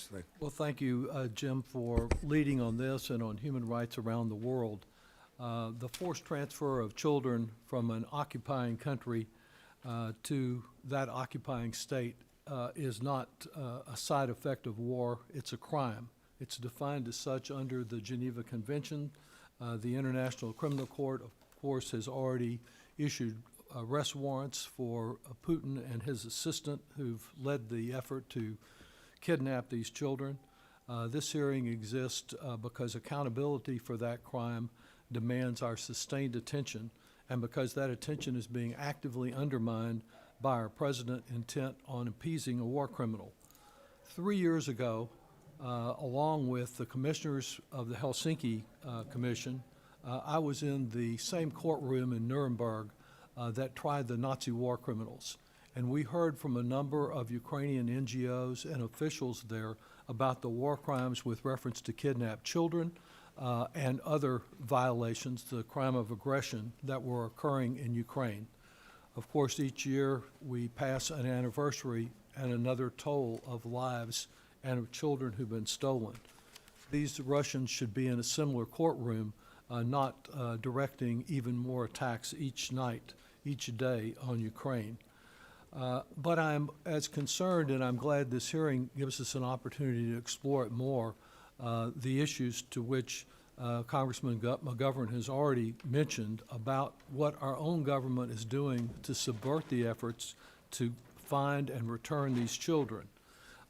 Thing. Well, thank you, Jim, for leading on this and on human rights around the world. The forced transfer of children from an occupying country to that occupying state is not a side effect of war. It's a crime. It's defined as such under the Geneva Convention. The International Criminal Court, of course, has already issued arrest warrants for Putin and his assistant who've led the effort to kidnap these children. This hearing exists because accountability for that crime demands our sustained attention, and because that attention is being actively undermined by our president intent on appeasing a war criminal. 3 years ago, along with the commissioners of the Helsinki Commission, I was in the same courtroom in Nuremberg that tried the Nazi war criminals. And we heard from a number of Ukrainian NGOs and officials there about the war crimes with reference to kidnapped children and other violations, the crime of aggression that were occurring in Ukraine. Of course, each year we pass an anniversary and another toll of lives and of children who've been stolen. These Russians should be in a similar courtroom, not directing even more attacks each night, each day on Ukraine. But I'm as concerned, and I'm glad this hearing gives us an opportunity to explore it more, the issues to which Congressman McGovern has already mentioned about what our own government is doing to subvert the efforts to find and return these children.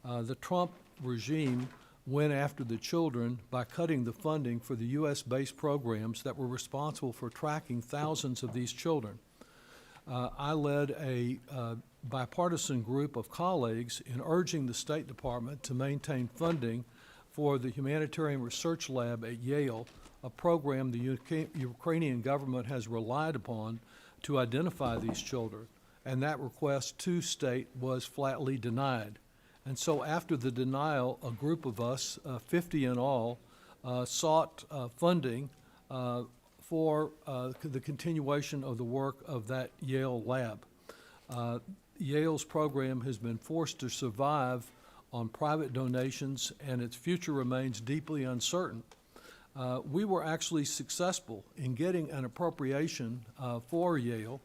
The Trump regime went after the children by cutting the funding for the U.S.-based programs that were responsible for tracking thousands of these children. I led a bipartisan group of colleagues in urging the State Department to maintain funding for the Humanitarian Research Lab at Yale, a program the Ukrainian government has relied upon to identify these children. And that request to state was flatly denied. And so after the denial, a group of us, 50 in all, sought funding for the continuation of the work of that Yale lab. Yale's program has been forced to survive on private donations, and its future remains deeply uncertain. We were actually successful in getting an appropriation for Yale,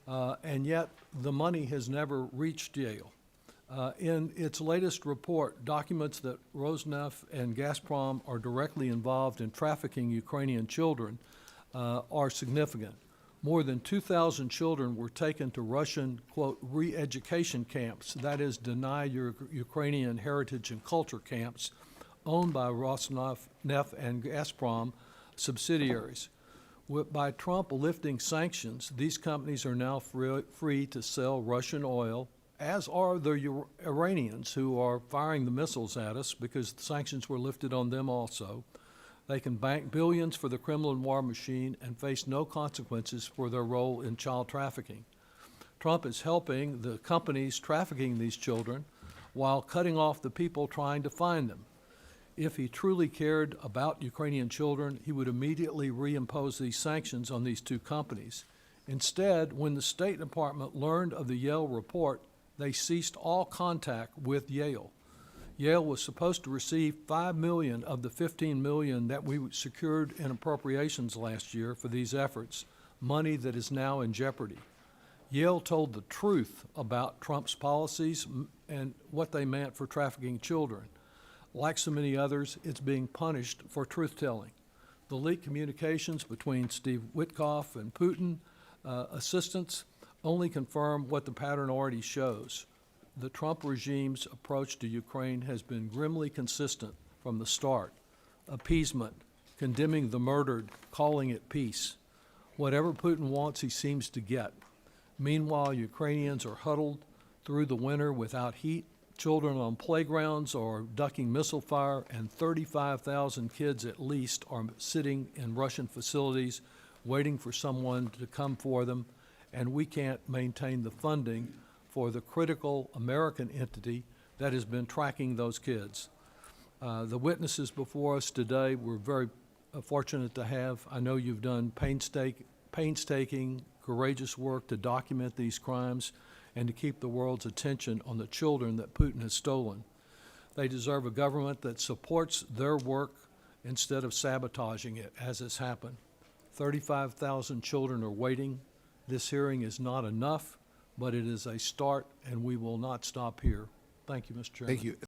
and yet the money has never reached Yale. In its latest report, documents that Rosneft and Gazprom are directly involved in trafficking Ukrainian children are significant. More than 2,000 children were taken to Russian, quote, re-education camps, that is, deny your Ukrainian heritage and culture camps, owned by Rosneft and Gazprom subsidiaries. By Trump lifting sanctions, these companies are now free to sell Russian oil, as are the Iranians who are firing the missiles at us because the sanctions were lifted on them also. They can bank billions for the Kremlin war machine and face no consequences for their role in child trafficking. Trump is helping the companies trafficking these children while cutting off the people trying to find them. If he truly cared about Ukrainian children, he would immediately reimpose these sanctions on these two companies. Instead, when the State Department learned of the Yale report, they ceased all contact with Yale. Yale was supposed to receive $5 million of the $15 million that we secured in appropriations last year for these efforts, money that is now in jeopardy. Yale told the truth about Trump's policies and what they meant for trafficking children. Like so many others, it's being punished for truth-telling. The leaked communications between Steve Witkoff and Putin assistants only confirm what the pattern already shows. The Trump regime's approach to Ukraine has been grimly consistent from the start. Appeasement, condemning the murdered, calling it peace. Whatever Putin wants, he seems to get. Meanwhile, Ukrainians are huddled through the winter without heat, children on playgrounds are ducking missile fire, and 35,000 kids at least are sitting in Russian facilities waiting for someone to come for them, and we can't maintain the funding for the critical American entity that has been tracking those kids. The witnesses before us today we're very fortunate to have. I know you've done painstaking, courageous work to document these crimes and to keep the world's attention on the children that Putin has stolen. They deserve a government that supports their work instead of sabotaging it, as has happened. 35,000 children are waiting. This hearing is not enough, but it is a start, and we will not stop here. Thank you, Mr. Chairman. Thank you.